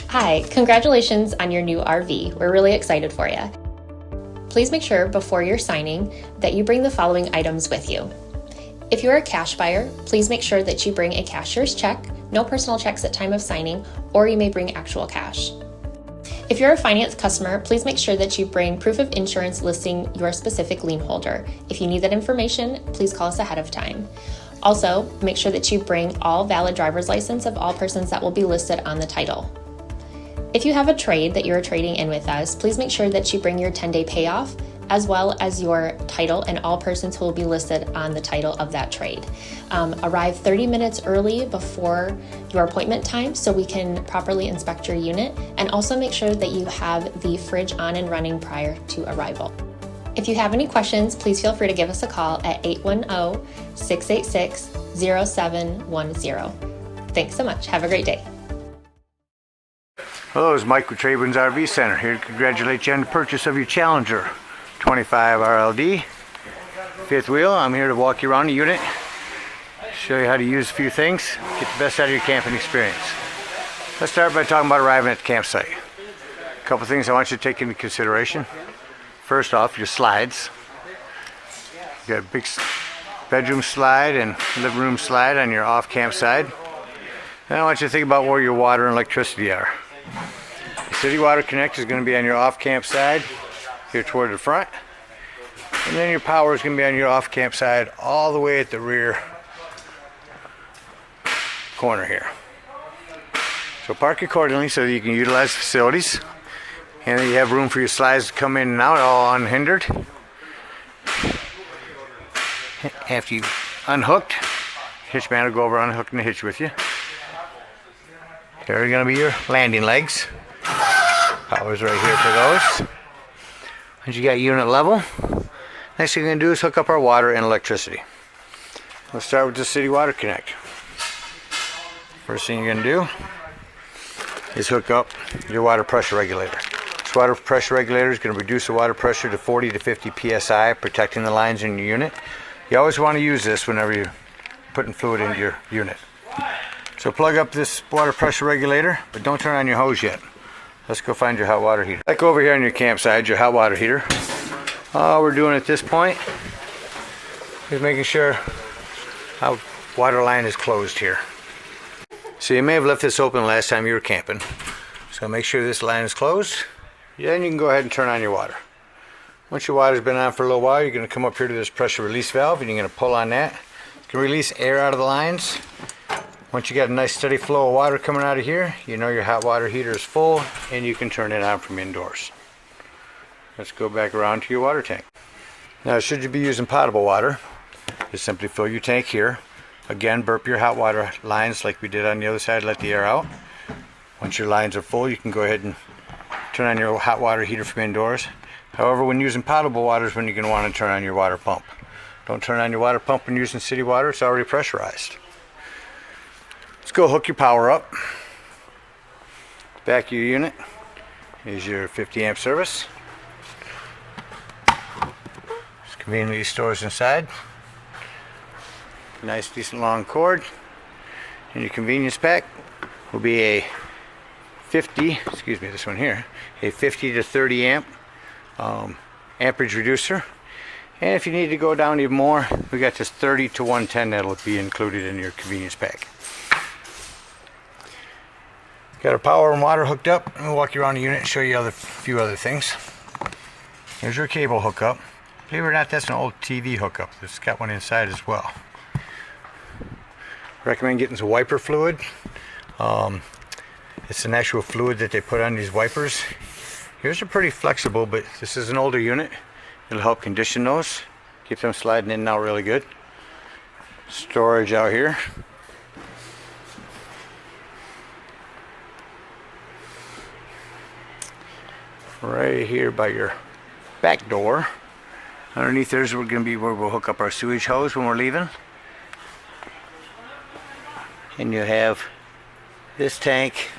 Hi, congratulations on your new RV. We're really excited for you. Please make sure before you're signing that you bring the following items with you. If you're a cash buyer, please make sure that you bring a cashier's check, no personal checks at time of signing, or you may bring actual cash. If you're a finance customer, please make sure that you bring proof of insurance listing your specific lien holder. If you need that information, please call us ahead of time. Also, make sure that you bring all valid driver's license of all persons that will be listed on the title. If you have a trade that you're trading in with us, please make sure that you bring your 10-day payoff as well as your title and all persons who will be listed on the title of that trade. Arrive 30 minutes early before your appointment time so we can properly inspect your unit, and also make sure that you have the fridge on and running prior to arrival. If you have any questions, please feel free to give us a call at 810-686-0710. Thanks so much. Have a great day. Hello, it's Mike with TradeWinds RV Center here to congratulate you on the purchase of your Challenger 25 RLD fifth wheel. I'm here to walk you around the unit, show you how to use a few things, get the best out of your camping experience. Let's start by talking about arriving at the campsite. A couple things I want you to take into consideration. First off, your slides. You got a big bedroom slide and living room slide on your off camp side. Then I want you to think about where your water and electricity are. The city water connect is going to be on your off camp side here toward the front, and then your power is going to be on your off camp side all the way at the rear corner here. So park accordingly so that you can utilize the facilities, and then you have room for your slides to come in and out all unhindered. After you unhooked, hitchman will go over unhooking the hitch with you. There are going to be your landing legs. Power's right here for those. Once you got unit level, next thing you're going to do is hook up our water and electricity. Let's start with the city water connect. First thing you're going to do is hook up your water pressure regulator. This water pressure regulator is going to reduce the water pressure to 40 to 50 psi, protecting the lines in your unit. You always want to use this whenever you're putting fluid into your unit. So plug up this water pressure regulator, but don't turn on your hose yet. Let's go find your hot water heater. Like over here on your campsite, your hot water heater. All we're doing at this point is making sure our water line is closed here. So you may have left this open last time you were camping. So make sure this line is closed. Then you can go ahead and turn on your water. Once your water's been on for a little while, you're going to come up here to this pressure release valve and you're going to pull on that. You can release air out of the lines. Once you got a nice steady flow of water coming out of here, you know your hot water heater is full and you can turn it on from indoors. Let's go back around to your water tank. Now, should you be using potable water, just simply fill your tank here. Again, burp your hot water lines like we did on the other side, let the air out. Once your lines are full, you can go ahead and turn on your hot water heater from indoors. However, when using potable water is when you're going to want to turn on your water pump. Don't turn on your water pump when using city water, it's already pressurized. Let's go hook your power up. Back of your unit is your 50 amp service. It's conveniently stores inside. Nice decent long cord. And your convenience pack will be a 50, excuse me, this one here, a 50 to 30 amp amperage reducer. And if you need to go down even more, we got this 30 to 110 that'll be included in your convenience pack. Got our power and water hooked up. I'm going to walk you around the unit and show you a few other things. Here's your cable hookup. Believe it or not, that's an old TV hookup. It's got one inside as well. Recommend getting some wiper fluid. It's an actual fluid that they put on these wipers. Yours are pretty flexible, but this is an older unit. It'll help condition those. Keep them sliding in and out really good. Storage out here. Right here by your back door. Underneath there's going to be where we'll hook up our sewage hose when we're leaving. And you have this tank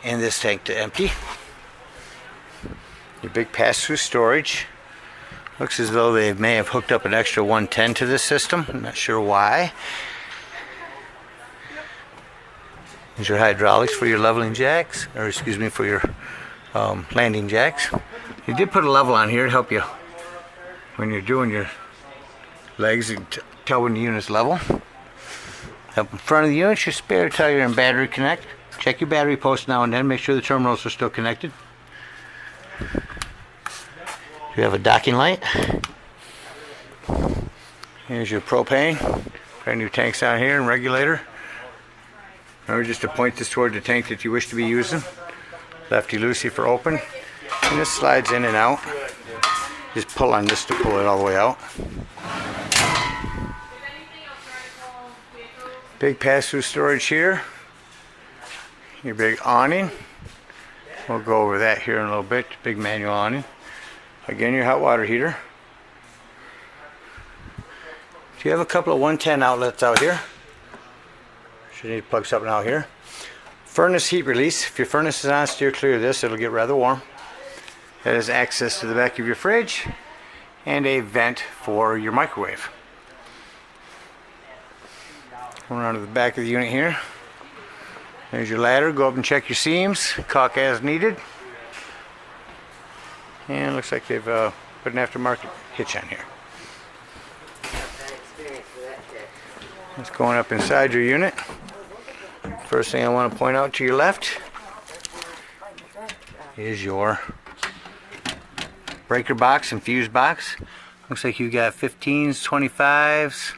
and this tank to empty. Your big pass-through storage. Looks as though they may have hooked up an extra 110 to this system. I'm not sure why. These are hydraulics for your leveling jacks, or excuse me, for your landing jacks. You did put a level on here to help you when you're doing your legs and tell when the unit's level. Up in front of the unit, your spare tire and battery connect. Check your battery post now and then. Make sure the terminals are still connected. You have a docking light. Here's your propane. Brand new tanks out here and regulator. Remember just to point this toward the tank that you wish to be using. Lefty-loosey for open. And this slides in and out. Just pull on this to pull it all the way out. Big pass-through storage here. Your big awning. We'll go over that here in a little bit. Big manual awning. Again, your hot water heater. You have a couple of 110 outlets out here. Should need to plug something out here. Furnace heat release. If your furnace is on, steer clear of this. It'll get rather warm. That has access to the back of your fridge and a vent for your microwave. Going around to the back of the unit here. There's your ladder. Go up and check your seams. Caulk as needed. And it looks like they've put an aftermarket hitch on here. It's going up inside your unit. First thing I want to point out to your left is your breaker box and fuse box. Looks like you got 15s, 25s.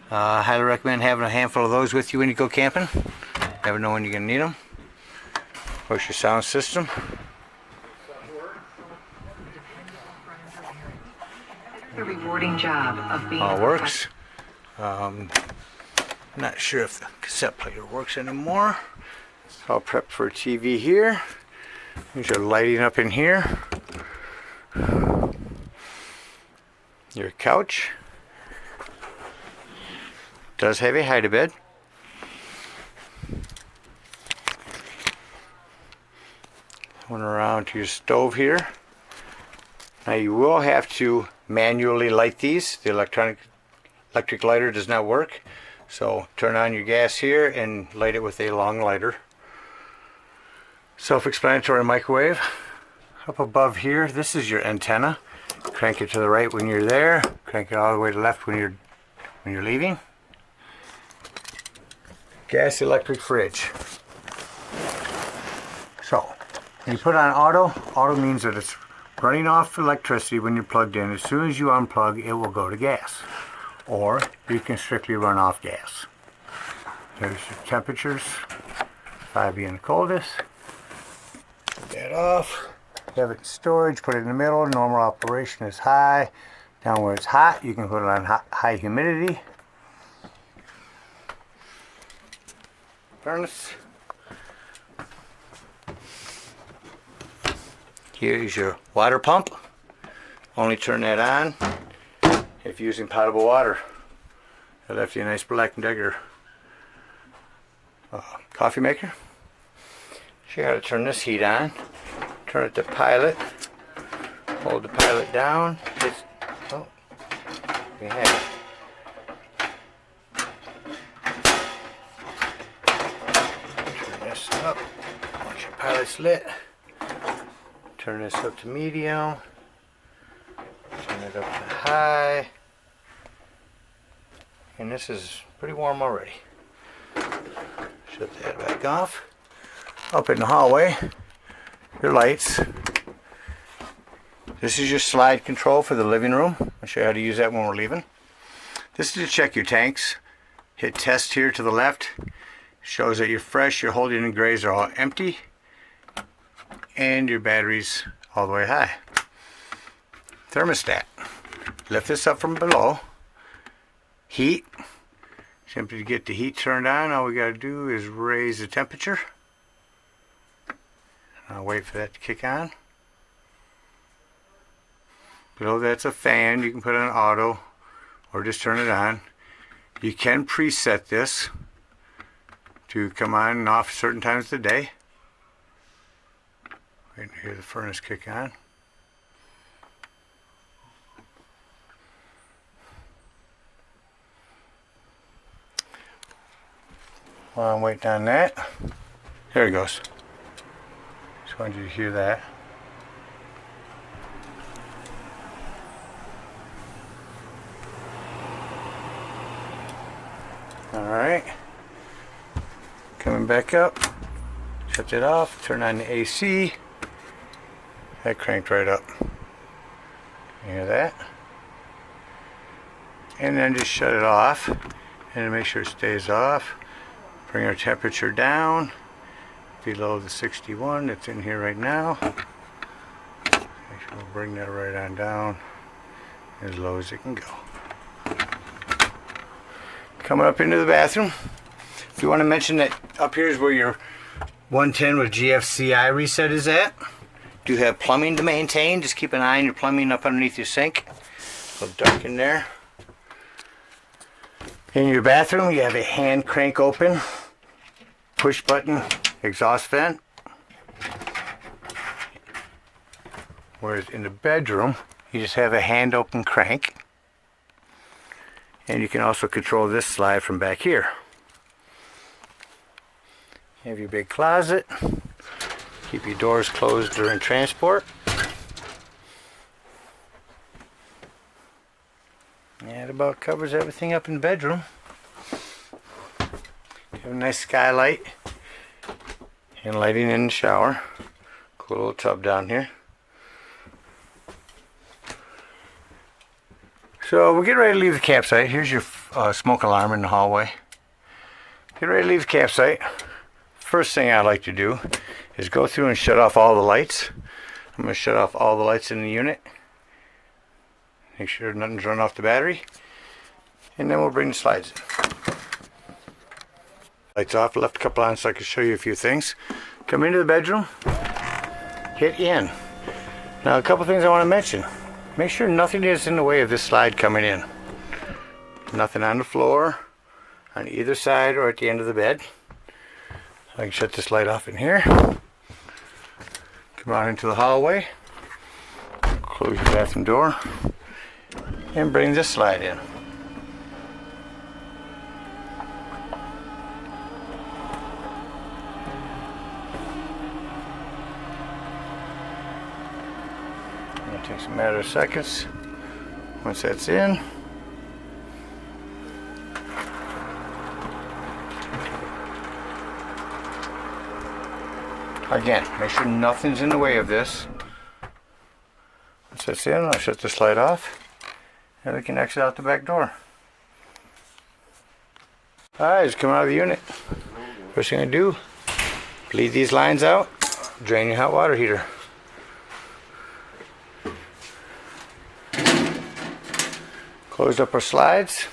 Highly recommend having a handful of those with you when you go camping. Never know when you're going to need them. Of course, your sound system. The rewarding job of being all works. Not sure if the cassette player works anymore. All prepped for TV here. There's your lighting up in here. Your couch. Does have a hide-a-bed. Going around to your stove here. Now you will have to manually light these. The electric lighter does not work. So turn on your gas here and light it with a long lighter. Self-explanatory microwave. Up above here, this is your antenna. Crank it to the right when you're there. Crank it all the way to the left when you're leaving. Gas electric fridge. So when you put on auto means that it's running off electricity when you're plugged in. As soon as you unplug, it will go to gas. Or you can strictly run off gas. There's your temperatures, 5 being the coldest. Put that off. Have it in storage, put it in the middle. Normal operation is high. Down where it's hot, you can put it on high humidity. Furnace. Here's your water pump. Only turn that on if you're using potable water. I left you a nice Black & Decker coffee maker. So you got to turn this heat on. Turn it to pilot. Hold the pilot down. Oh, we have it. Turn this up. Once your pilot's lit, turn this up to medium. Turn it up to high. And this is pretty warm already. Shut that back off. Up in the hallway, your lights. This is your slide control for the living room. I'll show you how to use that when we're leaving. This is to check your tanks. Hit test here to the left. Shows that you're fresh, your holding and grays are all empty. And your battery's all the way high. Thermostat. Lift this up from below. Heat. Simply to get the heat turned on, all we got to do is raise the temperature. I'll wait for that to kick on. Below that's a fan. You can put on auto or just turn it on. You can preset this to come on and off certain times of the day. Wait to hear the furnace kick on. While I'm waiting on that, there it goes. Just wanted you to hear that. Alright, coming back up, shut it off, turn on the AC, that cranked right up, you hear that? And then just shut it off, and make sure it stays off, bring our temperature down, below the 61 that's in here right now, make sure we'll bring that right on down, as low as it can go. Coming up into the bathroom, if you want to mention that up here is where your 110 with GFCI reset is at. Do you have plumbing to maintain? Just keep an eye on your plumbing up underneath your sink. A little dark in there. In your bathroom, you have a hand crank open, push button exhaust vent. Whereas in the bedroom, you just have a hand open crank. And you can also control this slide from back here. You have your big closet. Keep your doors closed during transport. That about covers everything up in the bedroom. You have a nice skylight and lighting in the shower. Cool little tub down here. So we're getting ready to leave the campsite. Here's your smoke alarm in the hallway. Get ready to leave the campsite. First thing I like to do is go through and shut off all the lights. I'm going to shut off all the lights in the unit. Make sure nothing's run off the battery. And then we'll bring the slides in. Lights off, left a couple on so I can show you a few things. Come into the bedroom, hit in. Now a couple things I want to mention. Make sure nothing is in the way of this slide coming in. Nothing on the floor, on either side or at the end of the bed. I can shut this light off in here. Come on into the hallway. Close your bathroom door. And bring this slide in. It takes a matter of seconds. Once that's in, again, make sure nothing's in the way of this. Once that's in, I'll shut this light off and we can exit out the back door. Alright, just come out of the unit. First thing I do, bleed these lines out, drain your hot water heater. Close up our slides,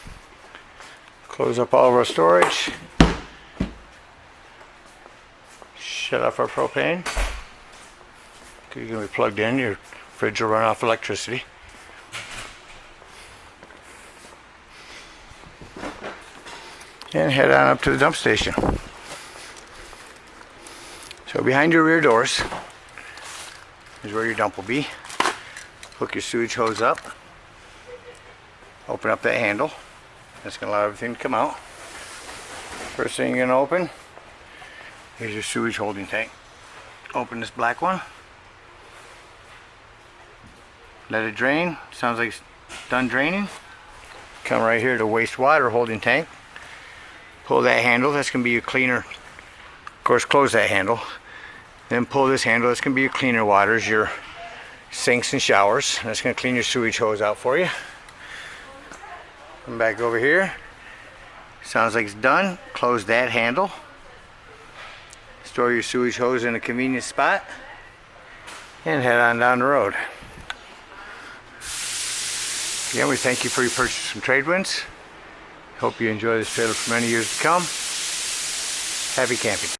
close up all of our storage, shut off our propane. You're going to be plugged in, your fridge will run off electricity. And head on up to the dump station. So behind your rear doors is where your dump will be. Hook your sewage hose up. Open up that handle. That's going to allow everything to come out. First thing you're going to open is your sewage holding tank. Open this black one. Let it drain. Sounds like it's done draining. Come right here to wastewater holding tank. Pull that handle. That's going to be your cleaner. Of course, close that handle. Then pull this handle. That's going to be your cleaner waters, your sinks and showers. That's going to clean your sewage hose out for you. Come back over here. Sounds like it's done. Close that handle. Store your sewage hose in a convenient spot. And head on down the road. Again, we thank you for your purchase from TradeWinds. Hope you enjoy this trailer for many years to come. Happy camping.